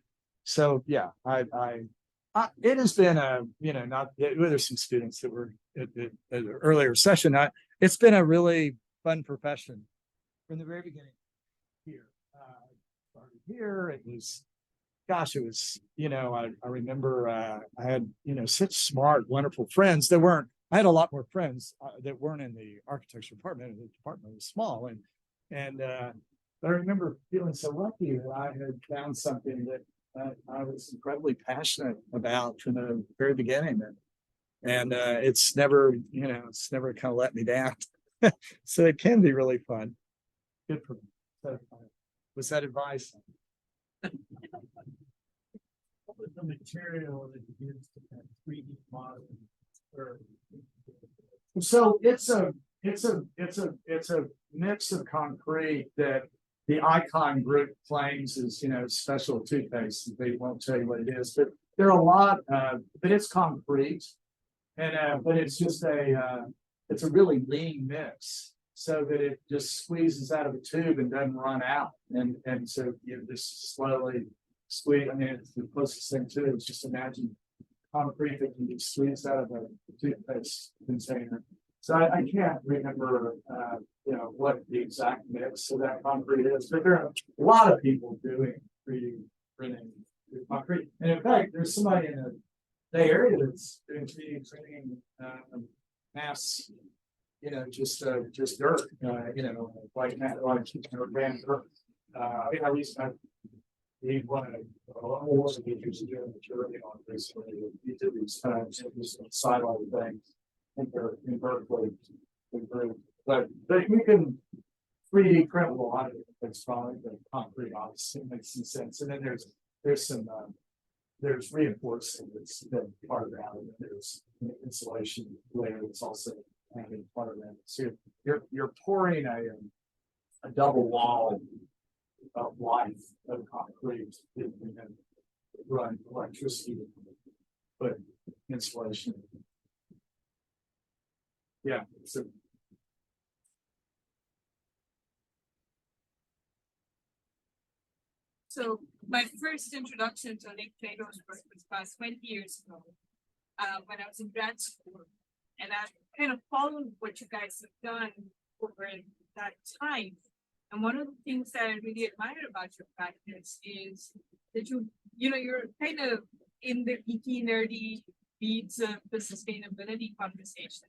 yeah, it has been there's some students that were at an earlier session. It's been a really fun profession from the very beginning here. Started here. It was, I remember I had, such smart, wonderful friends that weren't, I had a lot more friends that weren't in the architecture department. The department was small. And I remember feeling so lucky that I had found something that I was incredibly passionate about from the very beginning. And it's never kind of let me down. So it can be really fun. Good for me. So, was that advice? What was the material that you used to kind of 3D model? So it's a mix of concrete that the Icon group claims is special toothpaste. They won't tell you what it is, but there are a lot but it's concrete, and but it's just it's a really lean mix. so that it just squeezes out of a tube and doesn't run out. And so you just slowly squeeze. I mean, it's the closest thing to it is just imagine concrete that can be squeezed out of a toothpaste container. So I can't remember, what the exact mix of that concrete is, but there are a lot of people doing 3D printing with concrete. And in fact, there's somebody in the Bay Area that's doing 3D printing mass, just dirt, like ran dirt. I recently need one of the teachers doing maturity on recently. He did these sideline things in Berkeley. But you can 3D print a lot of it. It's probably the concrete obviously makes some sense. And then there's some there's reinforcement that's been part of that, and there's an insulation layer that's also having part of that. So you're pouring a double wall of life of concrete and then run electricity, but insulation. Yeah, so So my first introduction to Plato's work was about 20 years ago, when I was in grad school, and I kind of followed what you guys have done over that time. And one of the things that I really admire about your practice is that you're kind of in the geeky, nerdy beats of the sustainability conversation.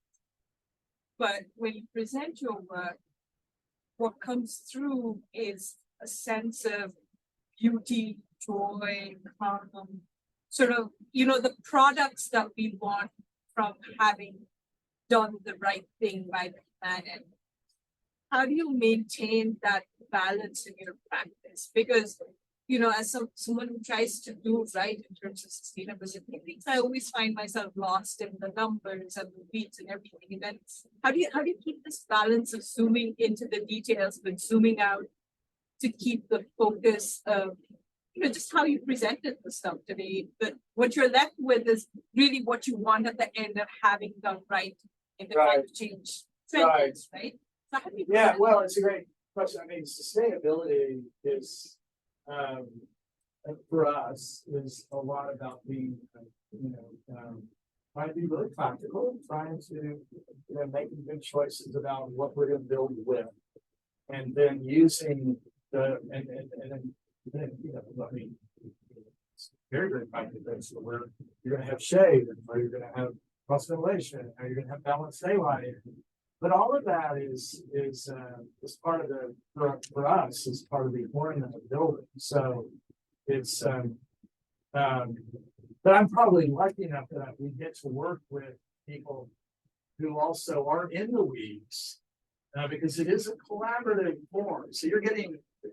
But when you present your work, what comes through is a sense of beauty, joy, calm, sort of, the products that we want from having done the right thing by the planet. How do you maintain that balance in your practice? Because, as someone who tries to do right in terms of sustainability, I always find myself lost in the numbers and the beats and everything. And then how do you keep this balance of zooming into the details, but zooming out to keep the focus of, just how you presented the stuff today, but what you're left with is really what you want at the end of having done right in the climate change trends, right? So how do you yeah, well, it's a great question. I mean, sustainability is, for us, is a lot about being, trying to be really practical, trying to, making good choices about what we're going to build with, and then using the and then I mean, it's very, very practical. So where you're going to have shade, and where you're going to have cross ventilation, how you're going to have balanced daylight. But all of that is part of the for us is part of the ornament of the building. So it's but I'm probably lucky enough that we get to work with people who also are in the weeds, because it is a collaborative form. So you're getting a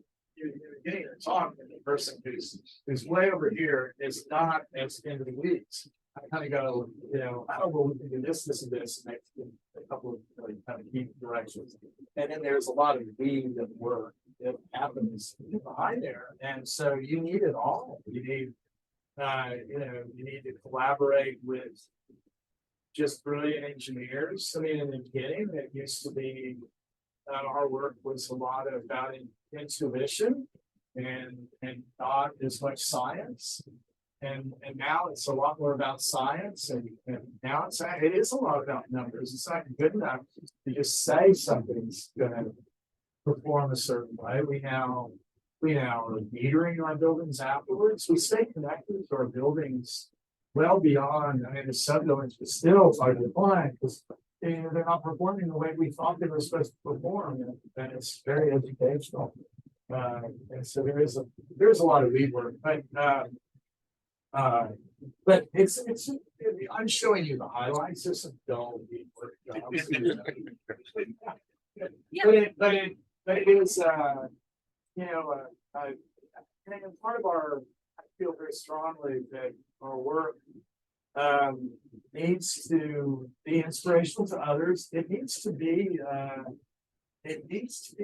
talk from the person who's way over here is not as into the weeds. I kind of go, we can do this, and this, and make a couple of kind of key directions. And then there's a lot of weed and work that happens behind there. And so you need it all. You need, you need to collaborate with just brilliant engineers. I mean, in the beginning, it used to be our work was a lot about intuition and not as much science. And now it's a lot more about science, and now it is a lot about numbers. It's not good enough to just say something's going to perform a certain way. We now are metering our buildings afterwards. We stay connected to our buildings well beyond. I mean, the subbuildings, but still by design, because they're not performing the way we thought they were supposed to perform, and it's very educational. And so there's a lot of weed work, but it's I'm showing you the highlights. There's some dull weed work jobs. But it is and part of our, I feel very strongly that our work needs to be inspirational to others. It needs to be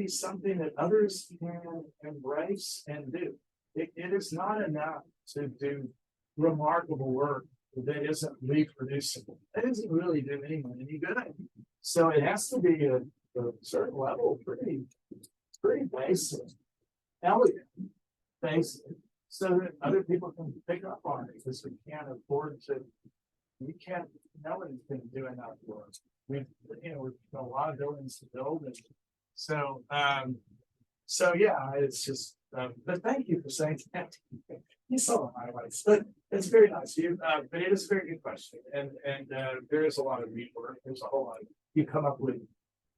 something that others can embrace and do. It is not enough to do remarkable work that isn't reproducible. That doesn't really do anyone any good. So it has to be to a certain level, pretty basic, elegant, basic, so that other people can pick up on it, because we can't know anything doing that work. We've got a lot of buildings to build, and so, yeah, it's just, but thank you for saying that. You saw the highlights, but it's very nice. But it is a very good question, and there is a lot of rework. There's a whole lot. You come up with,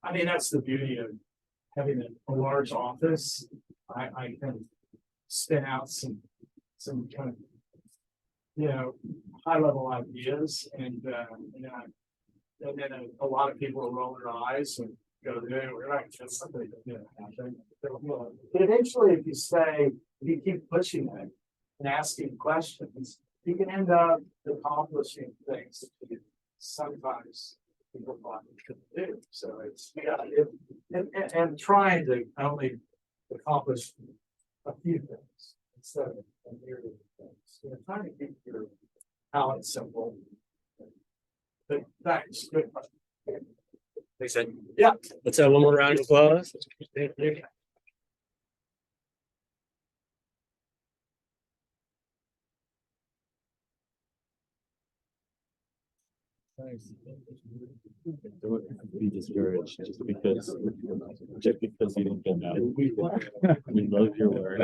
I mean, that's the beauty of having a large office. I can spin out some kind of, high level ideas, and then a lot of people will roll their eyes and go, we're not just something that's going to happen. But eventually, if you keep pushing it and asking questions, you can end up accomplishing things that sometimes people thought you couldn't do. So it's, and trying to only accomplish a few things instead of a myriad of things. Trying to keep your palette simple. But thanks, good question. Thanks, Ed. Yeah. Let's have one more round of applause. Thank you. Be discouraged just because you didn't get that. We love your work.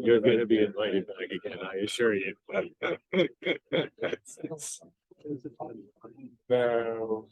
You're gonna be invited back again, I assure you. No.